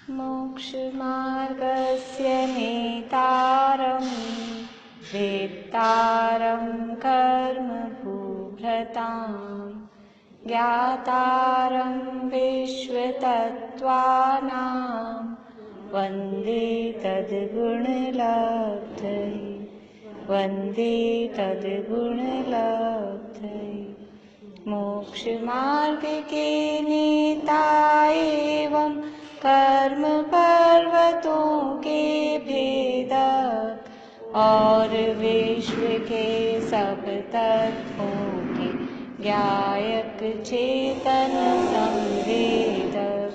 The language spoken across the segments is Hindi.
मोक्षमार्गस्य नेतारं वेत्तारं कर्मभूभृतां ज्ञातारं विश्वतत्त्वानां वन्दे तद्गुणलब्धये वन्दे तद्गुणलब्धये। मोक्षमार्ग के नेता एवं कर्म पर्वतों के भेदक और विश्व के सब तत्वों के ज्ञायक चेतन संवेदक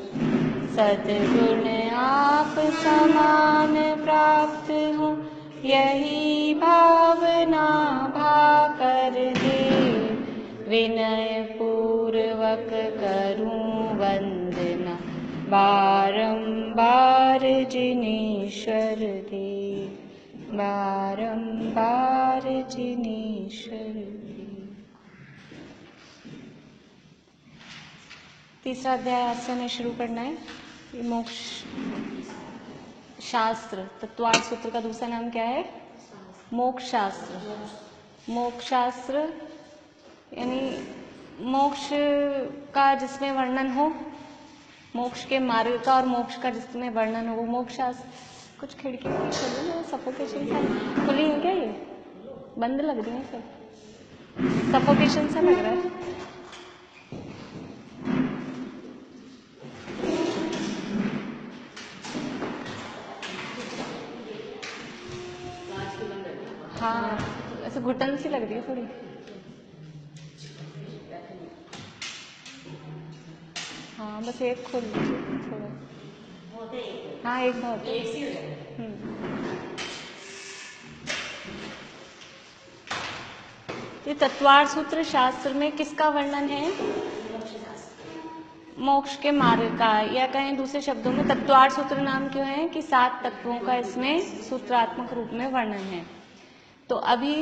सद्गुण आप समान प्राप्त हो यही भावना भाकर दे विनय पूर्वक करूं वंदना बारंबार जिनेश्वर दे बारंबार जिनेश्वर दे। तीसरा अध्याय आज से हमें शुरू करना है। ये मोक्ष शास्त्र तत्वार्थ सूत्र का दूसरा नाम क्या है? मोक्ष शास्त्र। मोक्ष शास्त्र यानी मोक्ष का जिसमें वर्णन हो, मोक्ष के मार्ग का और मोक्ष का जिसमें वर्णन हो वो मोक्ष शास्त्र। कुछ खिड़की खोली है, सफोकेशन सा खुली है क्या? ये बंद लग रही है, सब सफोकेशन सा लग रहा है। हाँ ऐसे घुटन सी लग रही है थोड़ी। हाँ बस एक खोल लीजिए थोड़ा। हाँ एक बहुत। ये तत्वार्थ सूत्र शास्त्र में किसका वर्णन है? मोक्ष के मार्ग का, या कहें दूसरे शब्दों में तत्वार्थ सूत्र नाम क्यों है कि 7 तत्वों का इसमें सूत्रात्मक रूप में वर्णन है। तो अभी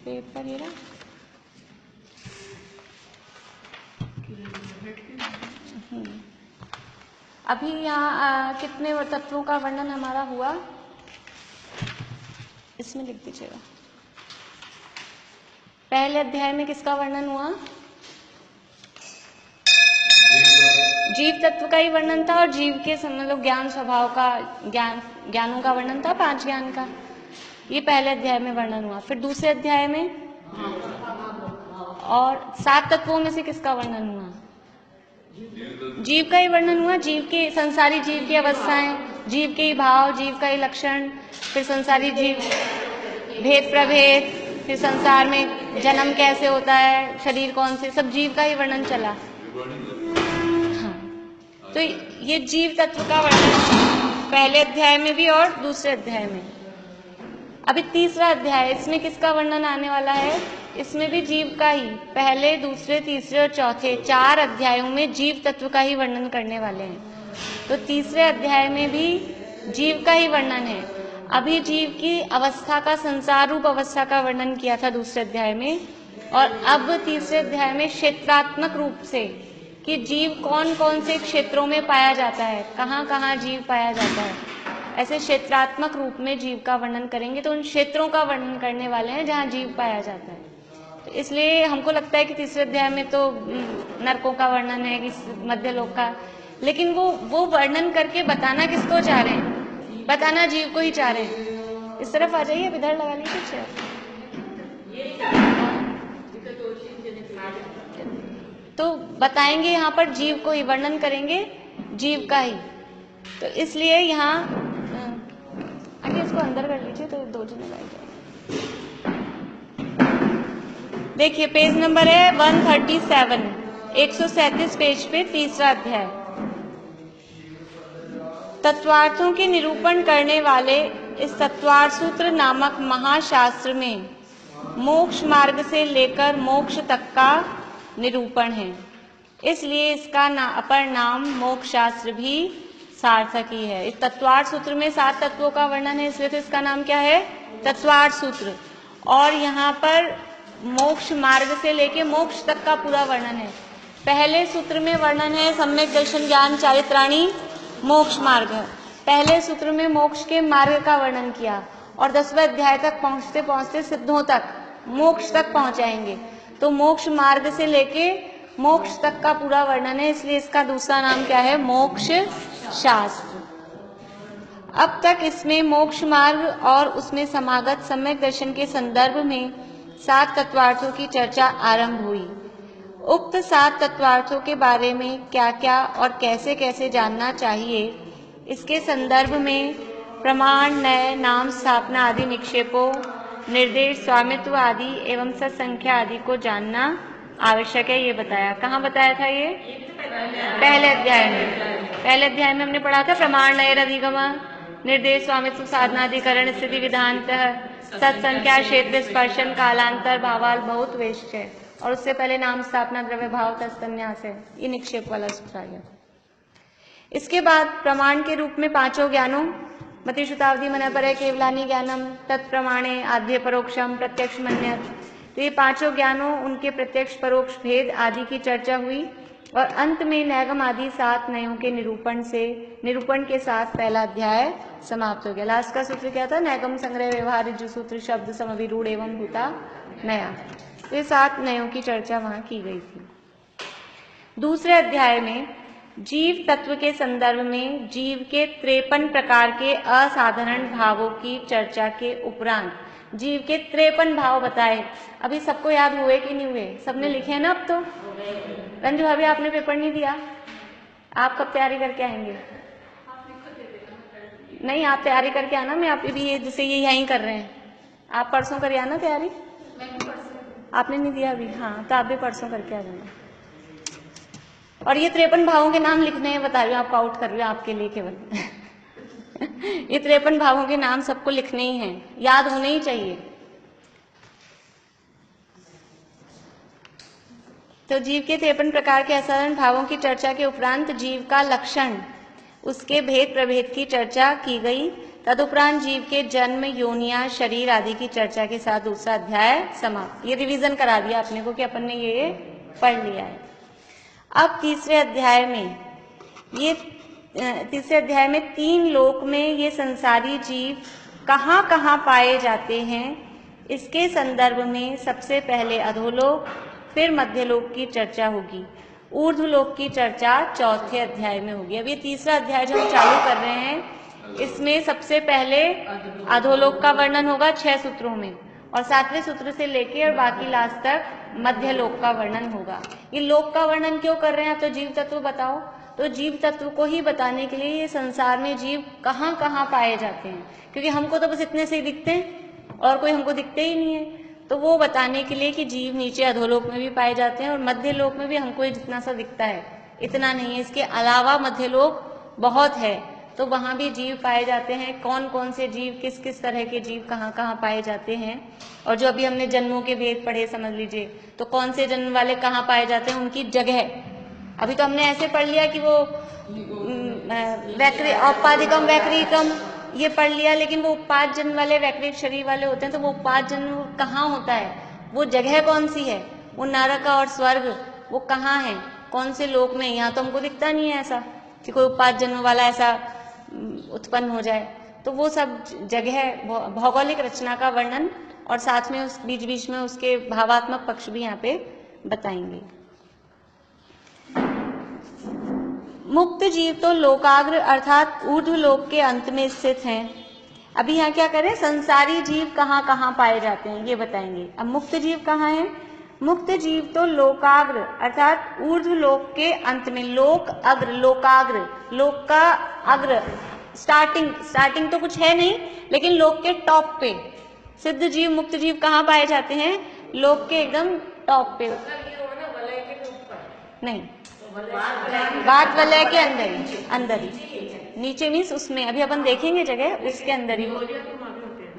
पेपर ये रहा, अभी यहाँ कितने तत्वों का वर्णन हमारा हुआ इसमें लिख दीजिएगा। पहले अध्याय में किसका वर्णन हुआ? जीव तत्व का ही वर्णन था और जीव के मतलब ज्ञान स्वभाव का, ज्ञानों का वर्णन था, 5 ज्ञान का। ये पहले अध्याय में वर्णन हुआ। फिर दूसरे अध्याय में और 7 तत्वों में से किसका वर्णन हुआ? जीव का ही वर्णन हुआ। जीव के, संसारी जीव की अवस्थाएं, जीव के ही भाव, जीव का ही लक्षण, फिर संसारी जीव भेद प्रभेद, फिर संसार में जन्म कैसे होता है, शरीर कौन से, सब जीव का ही वर्णन चला। हाँ तो ये जीव तत्व का वर्णन पहले अध्याय में भी और दूसरे अध्याय में। अभी तीसरा अध्याय, इसमें किसका वर्णन आने वाला है? इसमें भी जीव का ही, पहले दूसरे तीसरे और चौथे 4 अध्यायों में जीव तत्व का ही वर्णन करने वाले हैं। तो तीसरे अध्याय में भी जीव का ही वर्णन है। अभी जीव की अवस्था का, संसार रूप अवस्था का वर्णन किया था दूसरे अध्याय में, और अब तीसरे अध्याय में क्षेत्रात्मक रूप से कि जीव कौन कौन से क्षेत्रों में पाया जाता है, कहाँ कहाँ जीव पाया जाता है, ऐसे क्षेत्रात्मक रूप में जीव का वर्णन करेंगे। तो उन क्षेत्रों का वर्णन करने वाले हैं जहाँ जीव पाया जाता है। तो इसलिए हमको लगता है कि तीसरे अध्याय में तो नरकों का वर्णन है, कि मध्यलोक का, लेकिन वो वर्णन करके बताना किसको चाह रहे हैं? बताना जीव को ही चाह रहे हैं। इस तरफ आ जाइए, इधर लगा लीजिए चेयर। तो बताएंगे यहाँ पर जीव को ही, वर्णन करेंगे जीव का ही। तो इसलिए यहाँ आगे इसको अंदर कर लीजिए तो 2 जने लग जाएंगे। देखिए पेज नंबर है 137, 137 पेज पे तीसरा अध्याय। तत्वार्थों के निरूपण करने वाले इस तत्वार्थ सूत्र नामक महाशास्त्र में मोक्ष मार्ग से लेकर मोक्ष तक का निरूपण है। इसलिए इसका अपर नाम मोक्ष शास्त्र भी सार्थक ही है। इस तत्वार्थ सूत्र में 7 तत्वों का वर्णन है, इसलिए तो इसका नाम क्या है? तत्वार्थ सूत्र। और यहाँ पर मोक्ष मार्ग से लेके मोक्ष तक का पूरा वर्णन है। पहले सूत्र में वर्णन है सम्यक दर्शन ज्ञान चारित्राणी मोक्ष मार्ग। पहले सूत्र में मोक्ष के मार्ग का वर्णन किया और 10वें अध्याय तक पहुंचते पहुंचते सिद्धों तक मोक्ष तक पहुंचाएंगे। तो मोक्ष मार्ग से लेके मोक्ष तक का पूरा वर्णन है, इसलिए इसका दूसरा नाम क्या है? मोक्ष शास्त्र। अब तक इसमें मोक्ष मार्ग और उसमें समागत सम्यक दर्शन के संदर्भ में 7 तत्वार्थों की चर्चा आरंभ हुई। उक्त 7 तत्वार्थों के बारे में क्या क्या और कैसे कैसे जानना चाहिए, इसके संदर्भ में प्रमाण, नय, नाम स्थापना आदि निक्षेपों, निर्देश, स्वामित्व आदि एवं सत्संख्या आदि को जानना आवश्यक है, ये बताया। कहाँ बताया था ये? पहले अध्याय में। पहले अध्याय में हमने पढ़ा था प्रमाण, नय, अधिगम, निर्देश, स्वामित्व, साधनाधिकरण, स्थिति विधानत, सत्संख्या, क्षेत्र, स्पर्शन, कालांतर, भावाल, बहुत वेश्य है। और उससे पहले नाम स्थापना, द्रव्य भाव, तत्सन्यास है। ये निक्षेप वाला सूत्र आ गया। इसके बाद प्रमाण के रूप में 5 ज्ञानों मति श्रुतावधि मन पर केवलानी ज्ञानम तत्प्रमाणे आद्य परोक्षम प्रत्यक्ष मन्यत। तो ये 5 ज्ञानों, उनके प्रत्यक्ष परोक्ष भेद आदि की चर्चा हुई और अंत में नैगम आदि 7 नयों के निरूपण के साथ पहला अध्याय समाप्त हो गया। लास्ट का सूत्र क्या था? नैगम संग्रह व्यवहार ऋजु सूत्र शब्द समविरूढ़ एवं भूता नया। तो ये 7 नयों की चर्चा वहां की गई थी। दूसरे अध्याय में जीव तत्व के संदर्भ में जीव के 53 प्रकार के असाधारण भावों की चर्चा के उपरांत जीव के 53 भाव बताए। अभी सबको याद हुए कि नहीं हुए? सबने लिखे हैं ना? अब तो रंजू भाभी आपने पेपर नहीं दिया, आप कब तैयारी करके आएंगे? नहीं, आप तैयारी करके आना। मैं आप भी जैसे ये यहीं कर रहे हैं, आप परसों करिए आना तैयारी। आपने नहीं दिया अभी? हाँ, तो आप भी परसों करके आ जाना। और ये 53 भावों के नाम लिखने हैं, बता रही हूँ, आपको आउट कर रही हूँ आपके लिए केवल। ये 53 भावों के नाम सबको लिखने ही हैं, याद होने ही चाहिए। तो जीव के 53 प्रकार के असाधारण भावों की चर्चा के उपरांत जीव का लक्षण, उसके भेद प्रभेद की चर्चा की गई। तदुपरांत जीव के जन्म, योनिया, शरीर आदि की चर्चा के साथ दूसरा अध्याय समाप्त। ये रिवीजन करा दिया अपने को कि अपन ने ये पढ़ लिया है। अब तीसरे अध्याय में 3 लोक में ये संसारी जीव कहाँ कहाँ पाए जाते हैं, इसके संदर्भ में सबसे पहले अधोलोक, फिर मध्यलोक की चर्चा होगी। ऊर्ध्वलोक की चर्चा चौथे अध्याय में होगी। अब ये तीसरा अध्याय जो हम चालू कर रहे हैं, इसमें सबसे पहले अधोलोक का वर्णन होगा 6 सूत्रों में, और 7वें सूत्र से लेके और बाकी लास्ट तक मध्य लोक का वर्णन होगा। ये लोक का वर्णन क्यों कर रहे हैं? तो जीव तत्व बताओ। तो जीव तत्व को ही बताने के लिए ये संसार में जीव कहाँ कहाँ पाए जाते हैं, क्योंकि हमको तो बस इतने से ही दिखते हैं और कोई हमको दिखते ही नहीं है। तो वो बताने के लिए कि जीव नीचे अधोलोक में भी पाए जाते हैं और मध्य लोक में भी हमको जितना सा दिखता है इतना नहीं है, इसके अलावा मध्य लोक बहुत है, तो वहां भी जीव पाए जाते हैं। कौन कौन से जीव, किस किस तरह के जीव कहाँ कहाँ पाए जाते हैं। और जो अभी हमने जन्मों के भेद पढ़े, समझ लीजिए, तो कौन से जन्म वाले कहाँ पाए जाते हैं, उनकी जगह। अभी तो हमने ऐसे पढ़ लिया कि वो औपाधिकम वैक्रिकम ये पढ़ लिया, लेकिन वो उपाद जन्म वाले वैक्रिक शरीर वाले होते हैं, तो वो उपाद जन्म कहाँ होता है, वो जगह कौन सी है, वो नरक और स्वर्ग वो कहाँ है, कौन से लोक में। यहाँ तो हमको दिखता नहीं है ऐसा कि कोई उपाद जन्म वाला ऐसा उत्पन्न हो जाए। तो वो सब जगह, भौगोलिक रचना का वर्णन और साथ में उस बीच बीच में उसके भावात्मक पक्ष भी यहाँ पे बताएंगे। मुक्त जीव तो लोकाग्र अर्थात ऊर्ध्व लोक के अंत में स्थित हैं। अभी यहाँ क्या करें, संसारी जीव कहाँ कहाँ पाए जाते हैं ये बताएंगे। अब मुक्त जीव कहाँ है? मुक्त जीव तो लोकाग्र अर्थात ऊर्ध्व लोक के अंत में। लोक अग्र, लोकाग्र, लोक का अग्र, स्टार्टिंग तो कुछ है नहीं, लेकिन लोक के टॉप पे सिद्ध जीव, मुक्त जीव कहाँ पाए जाते हैं? लोक के एकदम टॉप पे। नहीं, बात वलय के अंदर ही नीचे मीन्स उसमें, अभी अपन देखेंगे जगह, उसके अंदर ही।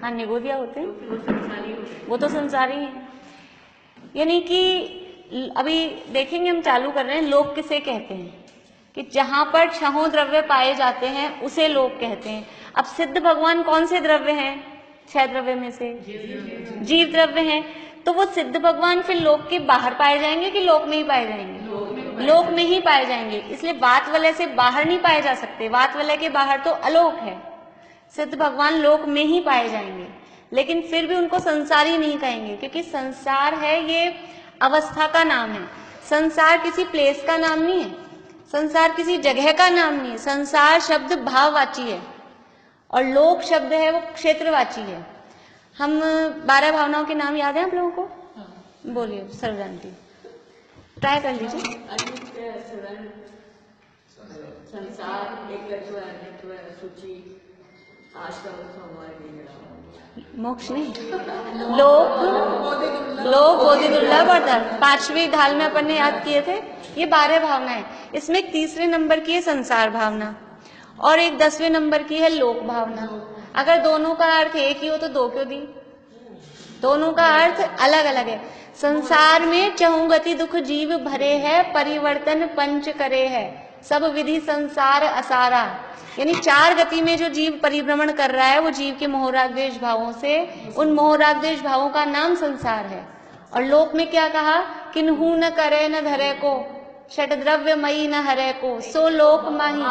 हाँ, निगोदिया होते हैं, वो तो संसारी है। यानी कि अभी देखेंगे, हम चालू कर रहे हैं। लोक किसे कहते हैं? कि जहां पर छहों द्रव्य पाए जाते हैं उसे लोक कहते हैं। अब सिद्ध भगवान कौन से द्रव्य हैं? 6 द्रव्य में से जीव द्रव्य हैं। तो वो सिद्ध भगवान फिर लोक के बाहर पाए जाएंगे कि लोक में ही पाए जाएंगे? लोक में ही पाए जाएंगे, इसलिए वात वलय से बाहर नहीं पाए जा सकते। वात वलय के बाहर तो अलोक है, सिद्ध भगवान लोक में ही पाए जाएंगे। लेकिन फिर भी उनको संसारी नहीं कहेंगे, क्योंकि संसार है ये अवस्था का नाम है। संसार किसी प्लेस का नाम नहीं है, संसार किसी जगह का नाम नहीं है। संसार शब्द भाववाची है और लोक शब्द है वो क्षेत्रवाची है। हम 12 भावनाओं के नाम याद है आप लोगों को? बोलिए सर्वजानती, ट्राई कर लीजिए। संसार, एक सूची, मोक्ष नहीं, लोक, बोधि दुर्लभ और धर्म। 5वीं ढाल में अपन ने याद किए थे। ये 12 भावना है। इसमें एक 3रे नंबर की है संसार भावना और एक 10वें नंबर की है लोक भावना। अगर दोनों का अर्थ एक ही हो तो 2 क्यों दी? दोनों का अर्थ अलग अलग है। संसार में चहुंगति दुख जीव भरे है, परिवर्तन पंच करे है, सब विधि संसार असारा। यानी 4 गति में जो जीव परिभ्रमण कर रहा है वो जीव के मोहराग द्वेष भावों से, उन मोहराग द्वेष भावों का नाम संसार है। और लोक में क्या कहा? किन्हू न करे न धरे को, षट द्रव्य मई न हरे को, सो लोक माही।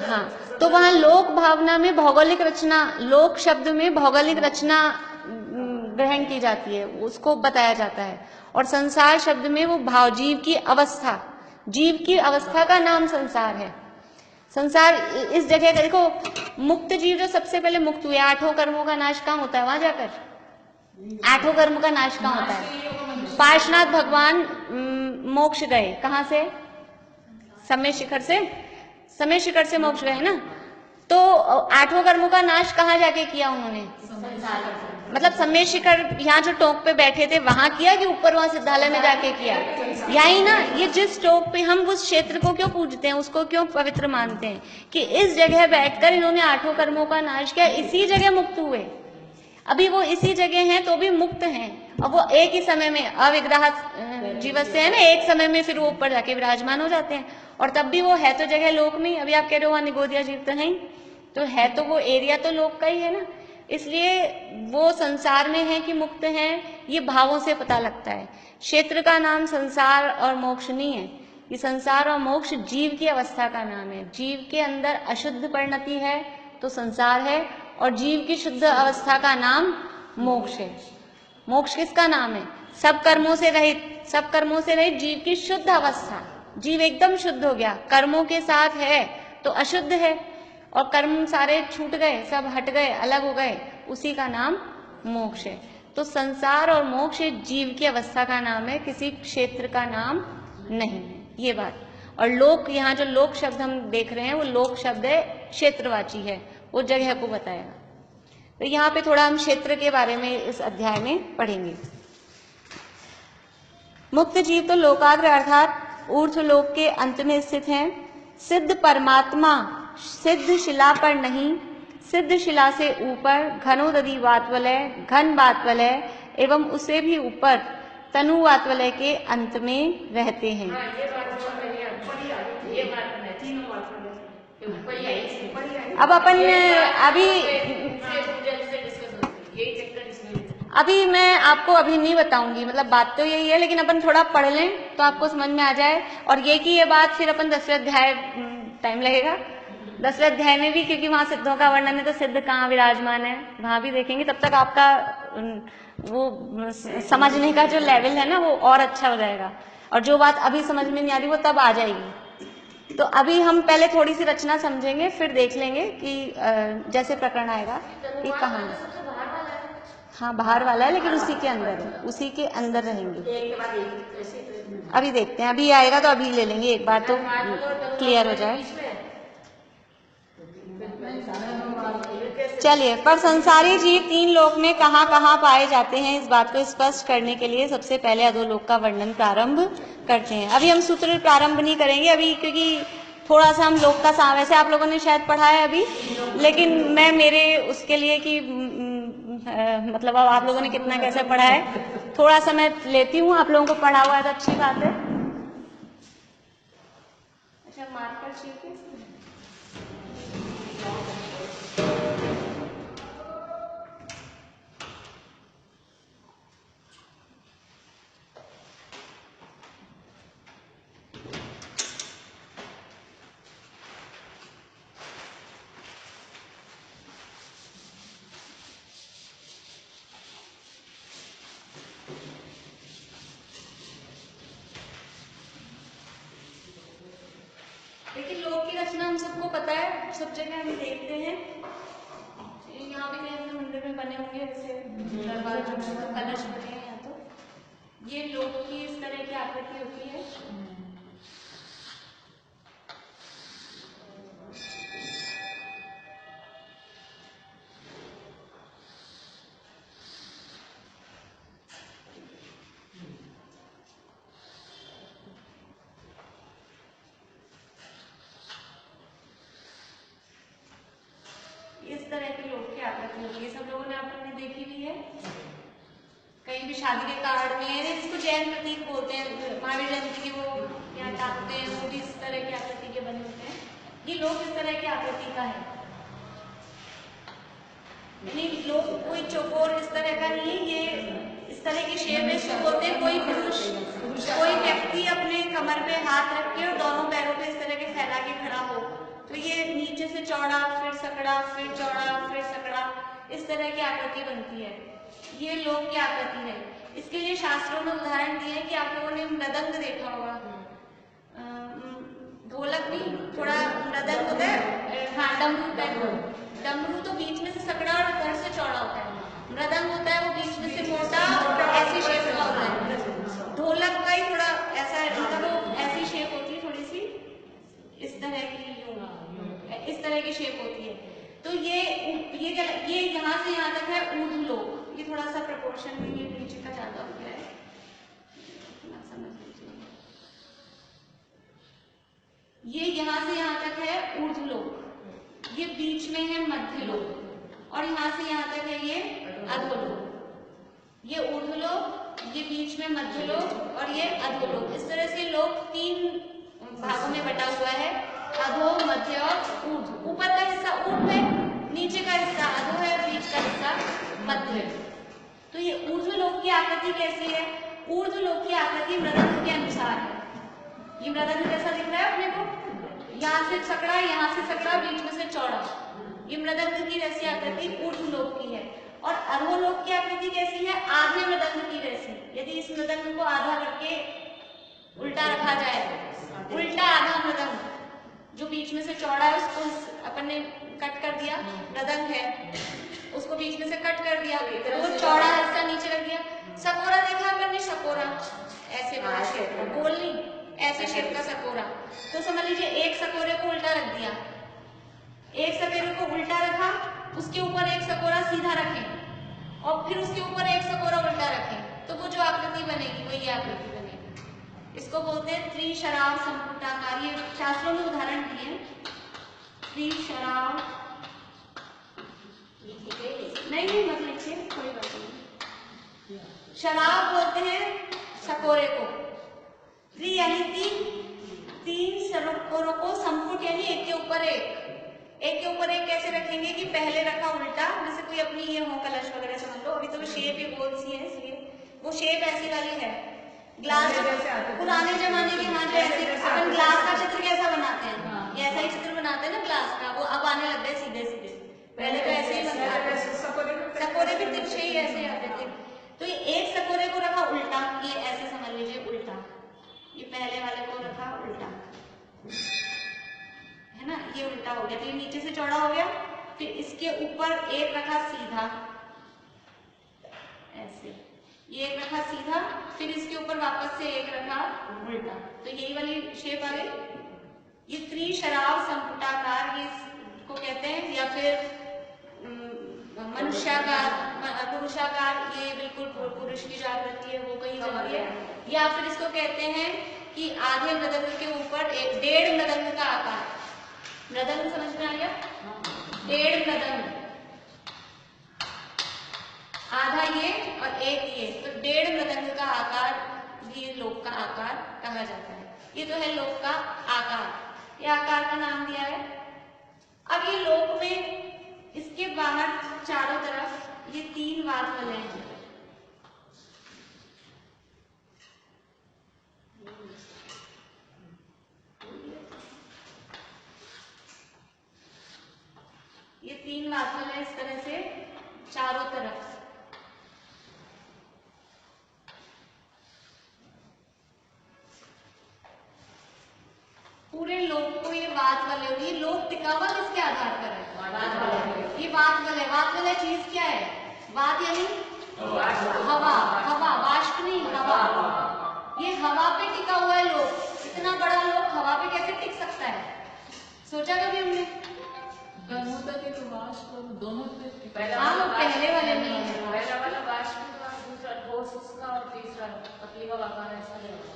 हाँ, तो वहां लोक भावना में भौगोलिक रचना, लोक शब्द में भौगोलिक रचना ग्रहण की जाती है, उसको बताया जाता है। और संसार शब्द में वो भाव, जीव की अवस्था, जीव की अवस्था का नाम संसार है। संसार इस जगह का, देखो मुक्त जीव जो सबसे पहले मुक्त हुए, 8 कर्मों का नाश कहाँ होता है? वहां जाकर 8 कर्म का नाश कहाँ होता है? पार्श्वनाथ भगवान मोक्ष गए, कहाँ से? समय शिखर से, समय शिखर से मोक्ष गए ना। तो 8 कर्मों का नाश कहाँ जाके किया उन्होंने? मतलब समय शिखर यहाँ जो टोक पे बैठे थे वहां किया कि ऊपर वहां सिद्धालय में जाके किया? यही ना, ये जिस टोक पे हम उस क्षेत्र को क्यों पूजते हैं, उसको क्यों पवित्र मानते हैं, कि इस जगह बैठकर इन्होंने 8 कर्मों का नाश किया, इसी जगह मुक्त हुए। अभी वो इसी जगह हैं तो भी मुक्त हैं, और वो एक ही समय में अविग्रह जीवस्य है ना, एक समय में फिर वो ऊपर जाके विराजमान हो जाते हैं। और तब भी वो है तो जगह लोक में ही। अभी आप कह रहे हो वहां निगोदिया जीव तो नहीं, तो है तो वो एरिया तो लोक का ही है ना। इसलिए वो संसार में है कि मुक्त हैं, ये भावों से पता लगता है। क्षेत्र का नाम संसार और मोक्ष नहीं है, ये संसार और मोक्ष जीव की अवस्था का नाम है। जीव के अंदर अशुद्ध परिणति है तो संसार है, और जीव की शुद्ध अवस्था का नाम मोक्ष है। मोक्ष किसका नाम है? सब कर्मों से रहित, सब कर्मों से रहित जीव की शुद्ध अवस्था। जीव एकदम शुद्ध हो गया, कर्मों के साथ है तो अशुद्ध है, और कर्म सारे छूट गए, सब हट गए, अलग हो गए, उसी का नाम मोक्ष है। तो संसार और मोक्ष जीव की अवस्था का नाम है, किसी क्षेत्र का नाम नहीं है, ये बात। और लोक, यहाँ जो लोक शब्द हम देख रहे हैं वो लोक शब्द है, क्षेत्रवाची है, वो जगह को बताएगा। तो यहाँ पे थोड़ा हम क्षेत्र के बारे में इस अध्याय में पढ़ेंगे। मुक्त जीव तो लोकाग्र अर्थात ऊर्ध्व लोक के अंत में स्थित हैं। सिद्ध परमात्मा सिद्ध शिला पर नहीं, सिद्ध शिला से ऊपर घनोदधि वातवलय, घन वातवलय एवं उसे भी ऊपर तनु वातवलय के अंत में रहते हैं। अब अपन अभी मैं आपको अभी नहीं बताऊंगी, मतलब बात तो यही है, लेकिन अपन थोड़ा पढ़ लें तो आपको समझ में आ जाए। और ये कि ये बात फिर अपन 10वें अध्याय, टाइम लगेगा 10वें अध्याय में भी, क्योंकि वहां सिद्धों का वर्णन है, तो सिद्ध कहाँ विराजमान है वहां भी देखेंगे। तब तक आपका वो समझने का जो लेवल है ना वो और अच्छा हो जाएगा, और जो बात अभी समझ में नहीं आ रही वो तब आ जाएगी। तो अभी हम पहले थोड़ी सी रचना समझेंगे, फिर देख लेंगे कि जैसे प्रकरण आएगा कि कहाँ है। हाँ, बाहर वाला है, लेकिन उसी के अंदर है, उसी के अंदर रहेंगे। अभी देखते हैं, अभी आएगा तो अभी ले लेंगे, एक बार तो क्लियर हो जाए। चलिए, पर संसारी जीव 3 लोक में कहाँ कहाँ पाए जाते हैं, इस बात को स्पष्ट करने के लिए सबसे पहले अधोलोक का वर्णन प्रारंभ करते हैं। अभी हम सूत्र प्रारंभ नहीं करेंगे अभी, क्योंकि थोड़ा सा हम लोक का वैसे आप लोगों ने शायद पढ़ा है अभी, लेकिन मैं मेरे उसके लिए कि मतलब अब आप लोगों ने कितना कैसे पढ़ा है, थोड़ा सा मैं लेती हूँ। आप लोगों को पढ़ा हुआ है तो अच्छी बात है। अच्छा, मार्कर शीट है। रचना हम सबको पता है, सब जगह हम देखते हैं। यहाँ भी कहीं अपने मंदिर में बने होंगे, जैसे दरबार में कलश बने हैं, तो ये लोक की इस तरह की आकृति होती है। इस तरह की लोक की आकृति होती है, सब लोगों ने आपने देखी भी है। कहीं भी शादी के कार्ड में, इसको जैन प्रतीक बोलते हैं, महावीर जयंती के वो यहाँ टांगते हैं, वो भी इस तरह की आकृति के बने होते हैं। ये लोक इस तरह की आकृति का है, यानी लोग कोई चौकोर इस तरह का नहीं, ये इस तरह की शेप में शुरू होते हैं। कोई पुरुष, कोई व्यक्ति अपने कमर पे हाथ रख के और दोनों पैरों पे इस तरह के फैला के खड़ा हो, तो ये नीचे से चौड़ा, फिर सकड़ा, फिर चौड़ा, फिर सकड़ा, इस तरह की आकृति बनती है। ये लोक की आकृति है। इसके लिए शास्त्रों में उदाहरण दिए हैं कि आप लोगों ने मृदंग देखा होगा, ढोलक भी थोड़ा मृदंग होता है, हाँ डमरू, डमरू तो बीच में से सकड़ा और घर से चौड़ा होता है। मृदंग होता है वो बीच में से मोटा ऐसी शेप का होता है। ढोलक का ही थोड़ा ऐसा, मतलब ऐसी शेप होती है, थोड़ी सी इस तरह की, इस तरह की शेप होती है। तो ये यहाँ से यहाँ तक है ऊर्ध्व लोक। ये थोड़ा सा प्रपोर्शन में ये नीचे का ज्यादा हो गया है, समझ लीजिए। ये यहाँ से यहाँ तक है ऊर्ध्व लोक, ये बीच में है मध्य लोक, और यहाँ से यहाँ तक है ये अधोलोक। ये ऊर्ध्व लोक, ये बीच में मध्य लोक, और ये अधोलोक। इस तरह से लोक 3 भागों में बटा हुआ है, अधो, मध्य और ऊर्ध्व। ऊपर का हिस्सा ऊर्ध्व है, नीचे का हिस्सा अधो है, बीच का हिस्सा मध्य है। तो ये ऊर्ध्व लोक की आकृति कैसी है? ऊर्ध्व लोक की आकृति मृदंग के अनुसार है। ये मृदंग कैसा दिख रहा है अपने को? यहाँ से सकड़ा, यहाँ से सकड़ा, बीच में से चौड़ा। ये मृदंग की वैसी आकृति ऊर्ध्व लोक की है। और अधोलोक की आकृति कैसी है? आधे मृदंग की वैसी। यदि इस मृदंग को आधा करके उल्टा रखा जाए, उल्टा आधा मृदंग, जो बीच में से चौड़ा है उसको अपन ने कट कर दिया, मृदंग है उसको बीच में से कट कर दिया, वो चौड़ा हिस्सा नीचे रख दिया। सकोरा देखा अपन ने, सकोरा ऐसे बड़ा शेप का, गोल नहीं, ऐसे शेप का सकोरा। तो समझ लीजिए एक सकोरे को उल्टा रख दिया, एक सकोरे को उल्टा रखा, उसके ऊपर एक सकोरा सीधा रखें और फिर उसके ऊपर एक सकोरा उल्टा रखें, तो वो जो आकृति बनेगी वो ये आकृति बनेगी। इसको बोलते हैं त्रिशराव संपुटाकार। ये शास्त्रों में उदाहरण दिए हैं। त्रिशराव, नहीं मत लिखिए, कोई बात नहीं। शराब बोलते हैं सकोरे को, त्रि यानी 3 सकोरों को, संपुट यानी एक के ऊपर एक के ऊपर एक कैसे रखेंगे कि पहले रखा उल्टा, जैसे कोई अपनी ये हो कलश वगैरह समझ लो, अभी तो शेप ही गोल सी है इसलिए वो शेप ऐसी वाली है। ग्लास पुराने जमाने के यहाँ जैसे अपन ग्लास का चित्र कैसा बनाते हैं, ये ऐसा ही चित्र बनाते हैं ना ग्लास का, वो अब आने लग गए सीधे सीधे, पहले तो ऐसे ही बनता था, सकोरे भी तिरछे ही ऐसे आते थे। तो ये एक सकोरे को रखा उल्टा, ये ऐसे समझ लीजिए उल्टा, ये पहले वाले को रखा उल्टा, है ना, ये उल्टा हो गया, तो ये नीचे से चौड़ा हो गया। फिर इसके ऊपर एक रखा सीधा, ऐसे ये एक रखा सीधा, फिर इसके ऊपर वापस से एक रखा उल्टा, तो यही वाली शेप आ गई। ये त्रिशराव संपुटाकार ये को कहते हैं, या फिर मनुष्याकार, पुरुषाकार, ये बिल्कुल पुरुष की जो आकृति है वो कही जाती है। या फिर इसको कहते हैं कि आधे मृदंग के ऊपर एक 1.5 मृदंग का आकार। मृदंग समझ में आ गया? 1.5 मृदंग, आधा ये और एक ये, तो 1.5 मृदंग का आकार भी लोक का आकार कहा जाता है। ये तो है लोक का आकार, ये आकार का नाम दिया है। अब ये लोक में इसके बाहर चारों तरफ ये 3 वादफल हैं। ये 3 वादफल है इस तरह से चारों तरफ। पूरे लोक को ये वात वलय होगी। ये लोक टिका हुआ किसके आधार पर है? ये वात वलय। वात वलय चीज क्या है? वात यानी हवा, हवा, वाष्प नहीं, हवा। ये हवा पे टिका हुआ है लोक। इतना बड़ा लोक हवा पे कैसे टिक सकता है? सोचा कभी हमने? दोनों हाँ, वो पहले वाले में है। पहला वाला वाष्प, दूसरा ठोस उसका और तीसरा पतली हवा का, ऐसा नहीं होगा।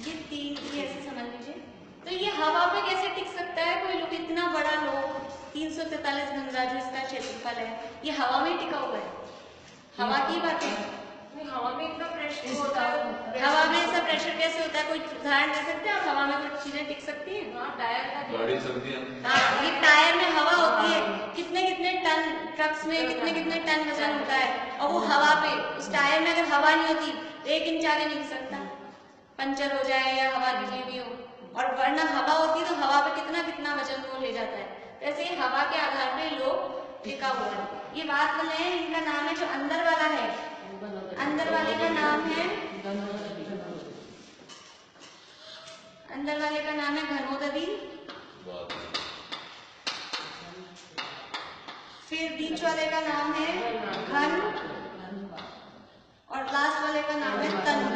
ये तीन, ये ऐसे समझ लीजिए। तो ये हवा पे कैसे टिक सकता है कोई लोग? इतना बड़ा लोग, 343 घनराज्य इसका क्षेत्रफल है, ये हवा में टिका हुआ है। हवा की बात है। हवा में इतना प्रेशर होता है। हवा में ऐसा प्रेशर कैसे होता है? कोई उदाहरण दे सकते हैं आप? हवा में कुछ चीजें टिक सकती हैं? हाँ, टायर का गाड़ी चलती है। हाँ, ये टायर में हवा होती है। कितने कितने टन, ट्रक्स में कितने कितने टन वजन होता है, और वो हवा पे, उस टायर में अगर हवा नहीं होती तो 1 इंच आगे नहीं सकता, पंचर हो जाए या हवा निकली भी हो। और वरना हवा होती तो हवा पे कितना कितना वजन वो ले जाता है। ऐसे हवा के आधार पे लोग टिका हुआ है। ये बात बोले हैं, इनका नाम है जो अंदर वाला है, अंदर वाले का नाम है, अंदर वाले का नाम है घनोदरी। फिर बीच वाले का नाम है घन, और लास्ट वाले का नाम है तनु।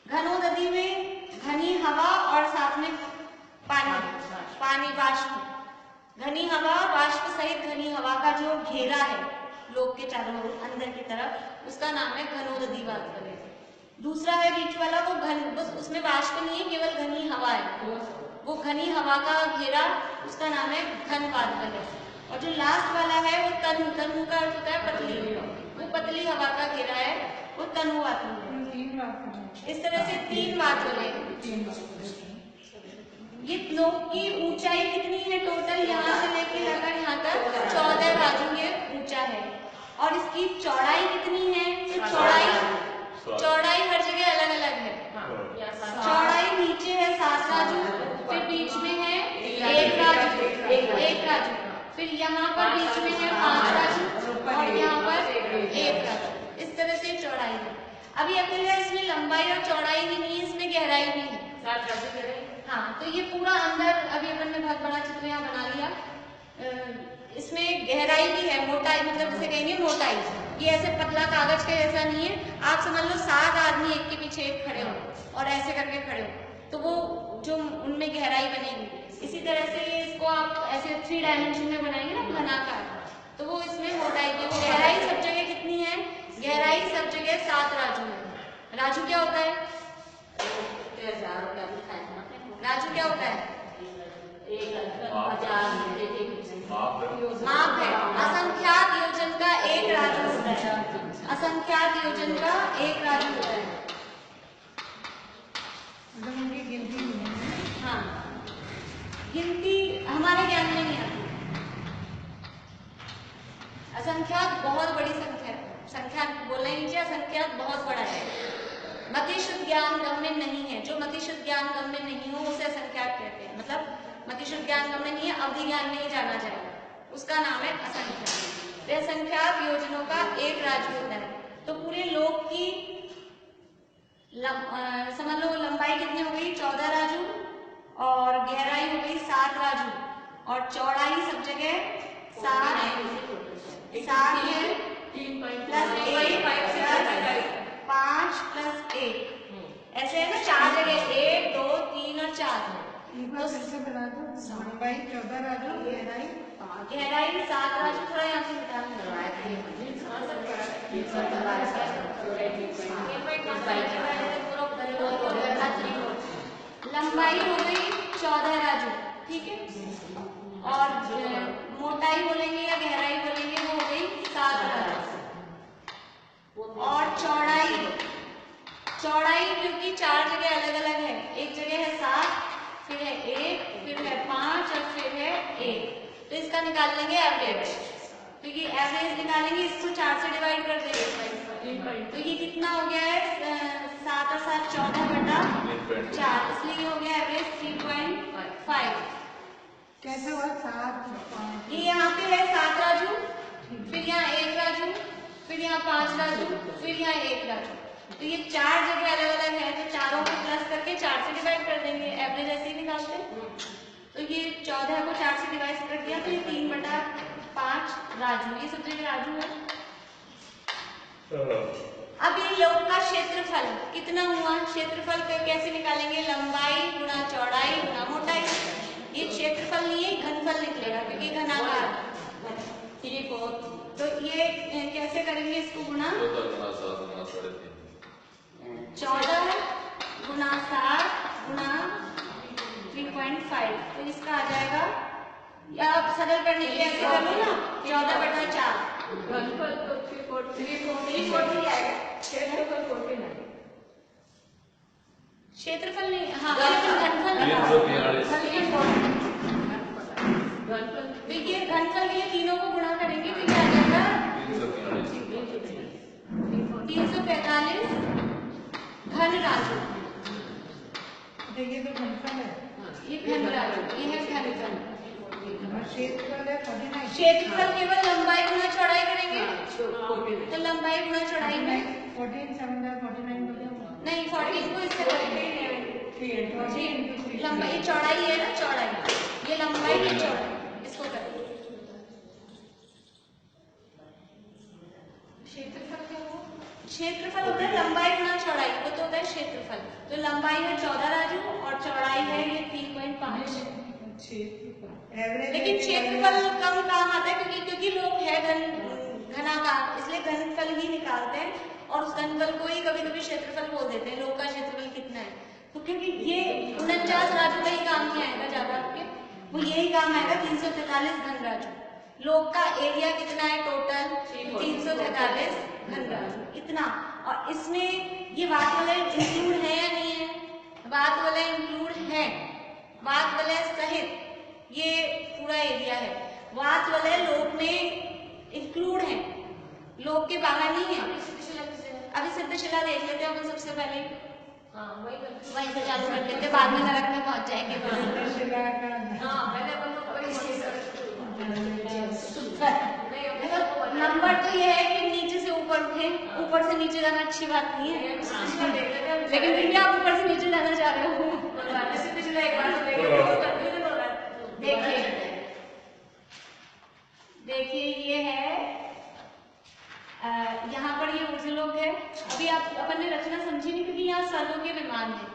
घनोदरी में घनी हवा और साथ में पानी, पानी वाष्प, घनी हवा वाष्प सहित घनी हवा का जो घेरा है लोक के चारों ओर अंदर की तरफ, उसका नाम है घनोदरी बात करें। दूसरा है बीच वाला, वो घन, बस उसमें वाष्प नहीं है, केवल घनी हवा है, वो घनी हवा का घेरा, उसका नाम है घन बात करें। और जो लास्ट वाला है वो तनु, तनु का अर्थ होता है पतली, वो पतली हवा का घेरा है, वो तनु वातु है। इस तरह से 3 बात बोले। ये लोक की ऊंचाई कितनी है टोटल? यहाँ से लेके लेकर यहाँ तक 14 राजू ये ऊंचा है। और इसकी चौड़ाई कितनी है? तो चौड़ाई हर जगह अलग अलग है। चौड़ाई नीचे है 7 राजू, फिर बीच में है 1 राजू, 1 राजू, फिर यहाँ पर बीच में है 5 राजू, और यहाँ पर 1 राजू। इस तरह से चौड़ाई है। अभी अकेले इसमें लंबाई और चौड़ाई ही नहीं है, इसमें गहराई भी है। हाँ, तो ये पूरा अंदर अभी अपन ने बहुत बड़ा चित्र यहाँ बना लिया। इसमें गहराई भी है, मोटाई, मतलब जैसे कहेंगे मोटाई, ये ऐसे पतला कागज के जैसा नहीं है। आप समझ लो 7 आदमी एक के पीछे एक खड़े हो और ऐसे करके खड़े हो, तो वो जो उनमें गहराई बनेगी। इसी तरह से ये इसको आप ऐसे 3 डायमेंशन में बनाएंगे ना घनाकार, तो वो इसमें मोटाई की, वो गहराई सब जगह कितनी है? गहराई सब जगह 7 राजू है। राजू क्या होता है? राजू क्या होता है? माप है। असंख्यात योजन का 1 राजू होता है। असंख्यात योजन का 1 राजू होता है। हाँ, गिनती हमारे ज्ञान में नहीं आती। असंख्यात बहुत बड़ी संख्या है, संख्या बोलना ही नीचे, असंख्यात बहुत बड़ा है। मतिशुद्ध ज्ञान गम्य नहीं है, जो मतिशुद्ध ज्ञान गम्य नहीं हो उसे असंख्यात कहते हैं। मतलब मतिशुद्ध ज्ञान गम्य नहीं है, अवधि ज्ञान नहीं जाना जाएगा, उसका नाम है असंख्यात। असंख्यात योजनों का 1 राजू होता है। तो पूरे लोक की समझ लो लंबाई कितनी हो गई? 14 राजू, और गहराई हो गई 7 राजू, और चौड़ाई सब जगह 7 है, प्लस 1 5 प्लस 1, ऐसे है ना 4 जगह, 1 2 3 और 4। लंबाई 14 राजू, गहराई 7 राजू, थोड़ा यहाँ से लंबाई हो गई 14 राजू, ठीक है, और मोटाई बोलेंगे या गहराई बोलेंगे वो हो गई 7 राजू। और चौड़ाई क्योंकि 4 जगह अलग अलग है, एक जगह है 7, फिर है 1, फिर है 5 और फिर है 1, तो इसका निकाल लेंगे एवरेज। तो ये एवरेज निकालेंगे, इसको 4 से डिवाइड कर देंगे, तो ये कितना हो गया है? 7 और 7 14 बटा 4, इसलिए हो गया एवरेज 3.5। कैसे हुआ? 7 ये यहाँ पे है 7 राजू, फिर यहाँ 1 राजू, फिर यहाँ 5 राजू, फिर यहाँ 1 राजू, तो ये 4 जगह अलग अलग है, तो चारों को प्लस करके 4 से डिवाइड कर देंगे, एवरेज ऐसे ही निकालते हैं। तो ये 14 को 4 से डिवाइड कर दिया, तो ये 3/5 राजू, ये सब जगह राजू है। अब ये लोक का क्षेत्रफल कितना हुआ, क्षेत्रफल कैसे निकालेंगे, लंबाई गुणा चौड़ाई गुणा मोटाई। ये क्षेत्रफल नहीं है, घनफल निकलेगा क्योंकि घनाकार। तो ये कैसे करेंगे इसको गुणा, 14 गुणा 7 गुणा 3.5, तो इसका आ जाएगा, या आप सरल करने के लिए ऐसे कर लो ना, 14/4। घनफल तो 340 आएगा, क्षेत्रफल 14 है। क्षेत्रफल नहीं, हाँ लेकिन घनफल देखिए, घनफल के लिए तीनों को गुणा करेंगे तो ये आ जाएगा 345 घन राजू। ये तो घनफल है, ये घन राजू, ये है घनफल। क्षेत्रफल है 49। क्षेत्रफल केवल लंबाई गुणा चौड़ाई करेंगे, तो लंबाई गुणा चौड़ाई में 14 7 49 नहीं, 14 को इससे करेंगे जी, लंबाई चौड़ाई है ना, चौड़ाई, ये लंबाई है चौड़ाई, इसको करेंगे। क्षेत्रफल होता है लंबाई गुणा चौड़ाई, वो तो होता है क्षेत्रफल। तो लंबाई है 14 राजू और चौड़ाई है ये 3.5। लेकिन क्षेत्रफल कम काम आता है क्योंकि लोग है घनाकार, इसलिए घनफल ही निकालते हैं और उस घनफल को ही कभी कभी क्षेत्रफल बोल देते हैं, लोग का क्षेत्रफल कितना है। तो क्योंकि ये 49 राजू का ही काम नहीं आएगा ज्यादा आपके, वो यही काम आएगा 343 घन राजू। लोग का एरिया कितना है टोटल, 343 घन राजू, इतना। और इसमें ये वात वलय इंक्लूड है या नहीं है, वात वलय इंक्लूड है, वात वलय सहित ये पूरा एरिया है। वात वलय लोक में इंक्लूड है, लोक के बाहर नहीं है। अभी सिद्धशिला देख लेते हैं अपन सबसे पहले, वहीं से चालू कर लेते, बाद में नरक में पहुंच जाएंगे। नंबर तो ये है कि नीचे से ऊपर उठे, ऊपर से नीचे जाना अच्छी बात नहीं है, लेकिन फिर भी आप ऊपर से नीचे जाना चाह रहे हो। देखिए ये है, यहाँ पर ये ऊर्ध्वलोक है। अभी आप अपन ने रचना समझी नहीं क्योंकि यहाँ स्वर्गों के विमान है,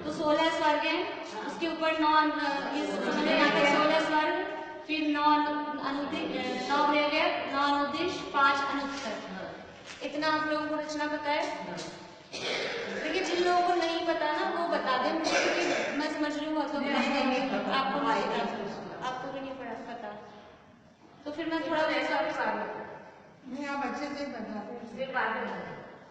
तो 16 स्वर्ग हैं, उसके ऊपर 9 यहाँ पे 16 स्वर्ग, फिर 9 ग्रह, 9 अनुदिश, 5 अनुत्तर। इतना आप लोगों को रचना पता है। देखिए जिन लोगों को नहीं पता ना वो बता दें मुझे, क्योंकि मैं समझ रही हूँ बहुत लोग नहीं देंगे, आपको नहीं पता, आपको भी नहीं पता, तो फिर मैं थोड़ा वैसा नहीं, आप अच्छे से बता दो।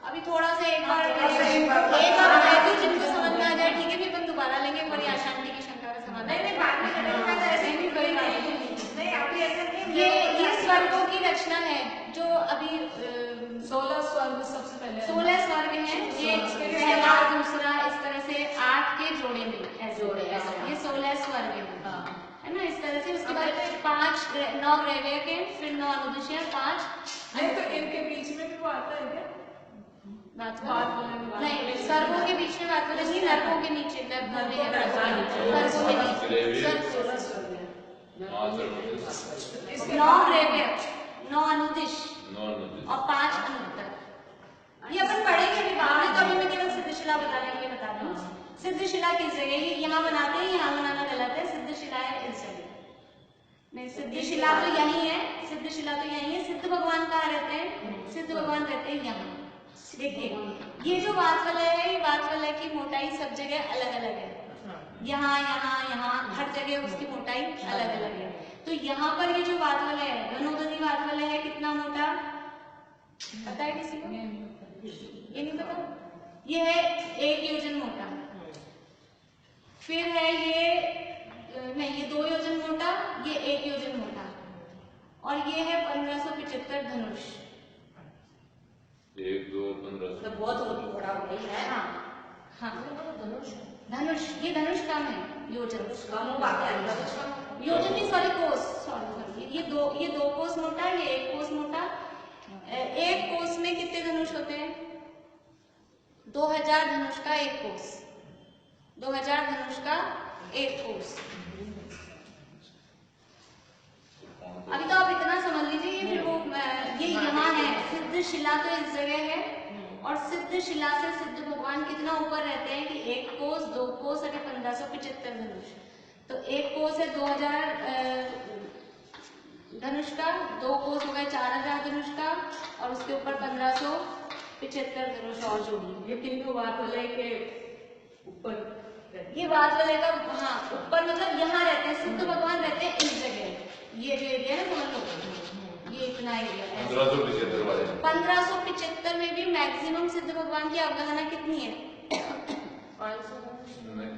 अभी थोड़ा सा एक बार बताए थी, जिनको समझ में आ जाए ठीक है, फिर अपन दोबारा लेंगे पर अशांति की शंका का समाधान। ये स्वर्गों की रचना है जो अभी 16 स्वर्ग सबसे पहले 16 स्वर्ग हैं, ये पहला दूसरा इस तरह से 8 के जोड़े में ये 16 स्वर्ग है ना, इस तरह से। उसके बाद 9 ग्रह के, फिर 9 अनुदिश, 5 नहीं, तो इनके बीच में भी वो आता है क्या? नहीं, स्वर्गों के बीच में बात करें नहीं, नरकों के नीचे, स्वर्गों के नीचे 9 ग्रह, 9 अनुदिश और 5 अनुत्तर। ये अपन पढ़ेंगे अभी बाद में, तो अभी मैं केवल सिद्धशिला बताने के लिए बता रही हूँ। सिद्धशिला किस जगह है, यहाँ बनाते हैं, यहाँ बनाना गलत है, सिद्धशिला है इस जगह नहीं, सिद्धशिला तो यही है, सिद्धशिला तो यही है। सिद्ध भगवान कहाँ रहते हैं, सिद्ध भगवान रहते हैं यहाँ। देखिए ये जो वात वलय है, वात वलय की मोटाई सब जगह अलग अलग है, यहाँ यहाँ यहाँ हर जगह उसकी मोटाई अलग अलग है। तो यहाँ पर ये जो वात वलय है, घनोदधी वात वलय है, कितना मोटा पता है किसी को, ये नहीं पता, ये है 1 योजन मोटा। फिर है ये नहीं, ये 2 योजन मोटा, ये 1 योजन मोटा, और ये है 1575 धनुष। 1 2 15 बहुत बड़ा हो गई है। हाँ धनुष, ये धनुष कम है, योजन योजन नहीं, सॉरी कोस, सॉरी ये दो कोस मोटा, ये 1 कोस मोटा। 1 कोस में कितने धनुष होते हैं, 2000 धनुष का एक कोस, 2000 धनुष का एक कोस। अभी तो आप इतना समझ लीजिए, फिर वो ये यहाँ है सिद्ध शिला, तो इस जगह है, और सिद्ध शिला से सिद्ध भगवान कितना ऊपर रहते हैं कि एक कोस, दो कोस और 1575 धनुष। तो एक कोस है 2000 धनुष का, दो कोस हो गए 4000 धनुष का, और उसके ऊपर 1575 धनुष और जोड़िए। ये तीनों बात वाले के ऊपर, ये बात वाले का, हाँ ऊपर मतलब यहाँ रहते हैं सिद्ध भगवान, रहते हैं इस जगह, ये जो एरिया है समझ लो, ये इतना एरिया है। 1575 में भी मैक्सिमम सिद्ध भगवान की अवगाहना कितनी है?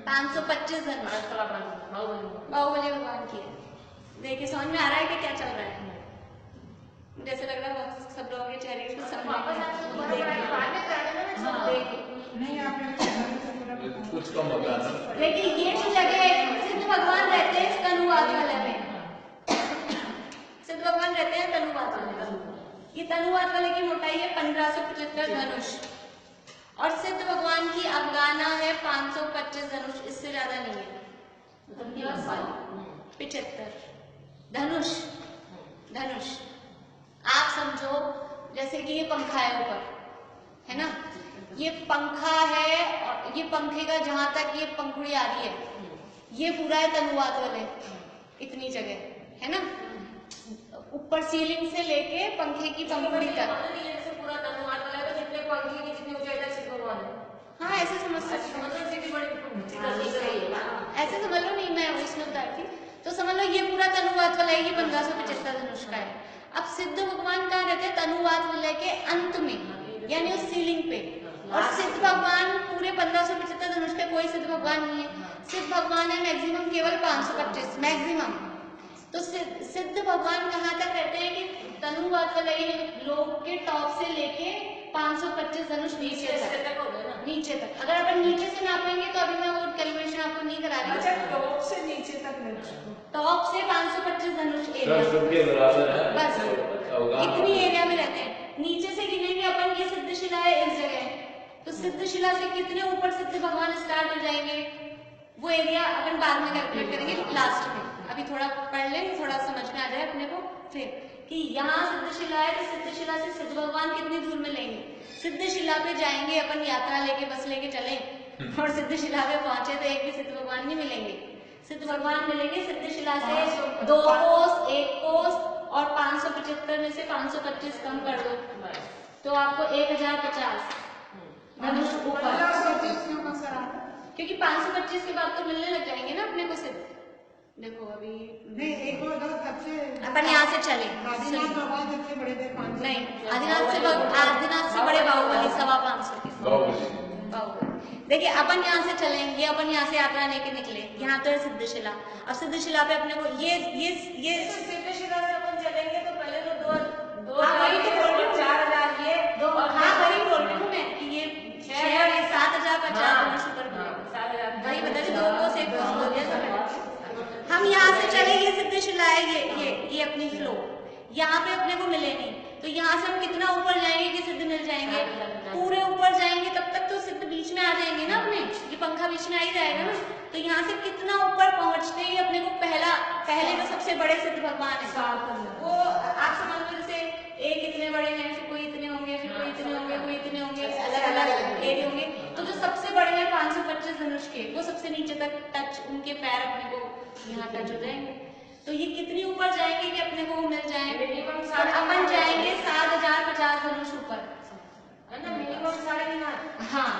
525 धनुष बाहुबली भगवान की है। देखिए समझ में आ रहा है कि क्या चल रहा है? जैसे लग रहा है सब लोगों के चेहरे पे समझ में नहीं आप कुछ कम होता है। देखिए ये जो जगह सिद्ध भगवान रहते हैं तनुवाद वाले में, सिद्ध भगवान रहते हैं तनुवाद वाले। ये तनुवाद वाले की मोटाई है 1575 धनुष, और सिद्ध भगवान की अवगाहना है 525 धनुष, इससे ज्यादा नहीं है। 75 धनुष, धनुष आप समझो जैसे कि ये पंखा है ऊपर, है ना, ये पंखा है, और ये पंखे का जहां तक ये पंखुड़ी आ रही है, ये पूरा है तनुवाद वाले, इतनी जगह है ना, ऊपर सीलिंग से लेके पंखे की पंखुड़ी तक। पूरा तनुवाद वाला है, तो जितने पंखे की जितनी ऊंचाई तक सिद्ध भगवान है। हाँ ऐसे समझ सकते हो, ऐसे समझ लो, नहीं मैं उसमें बताती थी, तो समझ लो ये पूरा तनुवाद वाला है, ये 1575 धनुष का है। अब सिद्ध भगवान कहाँ रहते हैं? तनुवाद वाले के अंत में, यानी उस सीलिंग पे, और सिद्ध भगवान पूरे 1575 धनुष पे कोई सिद्ध भगवान नहीं है। सिद्ध भगवान है मैक्सिमम केवल 525 मैक्सिमम। तो सिद्ध भगवान कहाँ तक रहते हैं कि तनुवाद वाले लोग के टॉप से लेके 525 धनुष नीचे तक, नीचे तक। अगर अपन नीचे से नापेंगे तो अभी मैं वो कैलकुलेशन आपको नहीं करा रही। अच्छा टॉप से नीचे तक, टॉप से 525 धनुष एरिया बस इतनी एरिया में रहते हैं। नीचे से गिनेंगे अपन, ये सिद्ध शिला है इस जगह, तो सिद्ध शिला से कितने ऊपर सिद्ध भगवान स्टार्ट हो जाएंगे, वो एरिया अपन बाद में कैलकुलेट करेंगे लास्ट में। अभी थोड़ा पढ़ लें, थोड़ा समझ में आ जाए अपने को फिर कि यहाँ सिद्ध शिला है, तो सिद्ध शिला से सिद्ध भगवान कितनी दूर में लेंगे। सिद्ध शिला पे जाएंगे अपन, यात्रा लेके बस लेके चले और सिद्ध शिला पे पहुंचे तो एक भी सिद्ध भगवान नहीं मिलेंगे। सिद्ध भगवान मिलेंगे सिद्ध शिला से 2 कोस, 1 कोस, और 575 में से 525 कम कर दो तो आपको 1050 धनुष ऊपर, क्योंकि 525 के बाद तो मिलने लग जाएंगे ना अपने को सिद्ध। देखो अभी नहीं एक और दो सबसे अपन यहाँ से चले, आदिनाथ भगवान सबसे बड़े थे 500। नहीं आदिनाथ से बड़े बाहुबली 525 के बाहुबली। देखिए अपन यहाँ से चलेंगे, अपन यहाँ से यात्रा लेके निकले, यहाँ तो है सिद्ध शिला। अब सिद्ध शिला पे अपने को ये सिद्ध शिला से अपन चलेंगे तो पहले तो 2 वही तो बोल रही हूँ, 4000 ये 2, हाँ वही बोल रही हूँ मैं कि ये 7050 ऊपर वही बता रही, 2 कोस 1 कोस बोल दिया। हम यहाँ से चले, ये सिद्ध शिला है, ये अपनी फ्लो, यहाँ पे अपने को मिले नहीं, तो यहाँ से हम कितना ऊपर जाएंगे कि सिद्ध मिल जाएंगे? पूरे ऊपर जाएंगे तब तक तो सिद्ध बीच में आ जाएंगे ना अपने, ये पंखा बीच में आ ही जाएगा ना। तो यहाँ से कितना ऊपर पहुंचते ही अपने को पहले तो सबसे बड़े सिद्ध भगवान है, वो आप समझ लो जैसे एक इतने बड़े हैं, फिर कोई इतने होंगे, फिर कोई इतने होंगे, कोई इतने होंगे, अलग अलग एरिया होंगे। तो जो सबसे बड़े हैं 525 धनुष के, वो सबसे नीचे तक टच, उनके पैर अपने को यहाँ टच हो जाएंगे। तो ये कितनी ऊपर जाएंगे कि अपने को वो मिल जाएंगे? और अपन जाएंगे 7050 धनुष ऊपर, है ना, मिनिमम 3.5। हाँ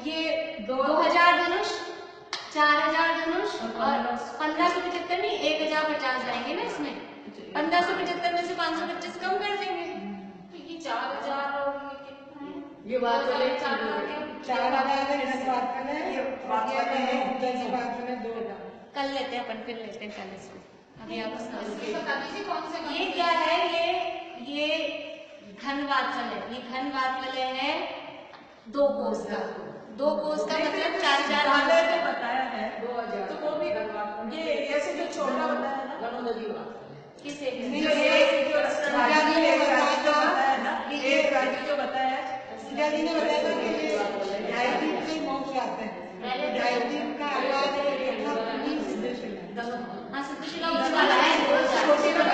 ये 2000 धनुष, 4000 धनुष और 1575 नहीं 1050 जाएंगे ना इसमें। 1575 में से 525 कम कर देंगे, ये 4000 और ये कितना है? ये बात वाले 4000 कर लेते हैं अपन, फिर लेते हैं कल इसको। अभी आप बता दीजिए कौन से ये क्या है, ये घनवात वाले, ये घनवात वाले है 2 कोस का, 2 कोस का मतलब 4000 बताया है 2000। तो वो भी ये ऐसे जो छोटा बताया है ना, गणोदरी का किसे जो बताया ना, एक राजू जो बताया, ढाई दिन मौके आते हैं, ढाई दिन का आवाज हाँ सिद्धशिला वाला है, छोटी बना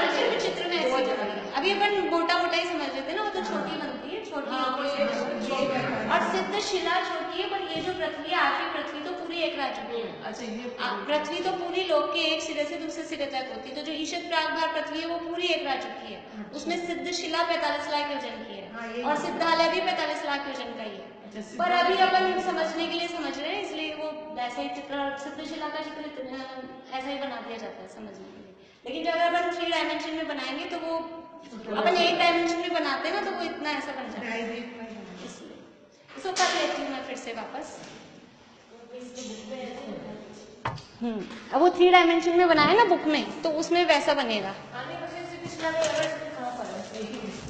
लीजिए, चित्र में ऐसे बनाइए। अभी अपन मोटा मोटा ही समझ लेते हैं ना, वो तो छोटी बनती है, छोटी होती है। और सिद्धशिला छोटी है, पर ये जो पृथ्वी है, आखिरी पृथ्वी तो पूरी एक रह चुकी है। अच्छा ये पृथ्वी तो पूरी लोक के एक सिरे से दूसरे सिरे तक होती है, तो जो ईशत प्रागभार पृथ्वी है वो पूरी एक रह चुकी है। उसमें सिद्धशिला 45 लाख योजन की है और सिद्धालय भी 45 लाख योजन का ही है। पर अभी अपन समझने के लिए समझ रहे हैं, इसलिए वो वैसा ही चित्र, सिद्धशिला का चित्र ऐसा ही बना दिया जाता है समझने के लिए। लेकिन जब अपन 3 डायमेंशन में बनाएंगे तो वो अपन 1 डायमेंशन में बनाते हैं ना, तो वो इतना ऐसा बन जाता है। इसलिए इसको कर लेती हूँ मैं फिर से वापस। अब वो 3 डायमेंशन में बनाया ना बुक में, तो उसमें वैसा बनेगा। आने बच्चे सिद्धशिला में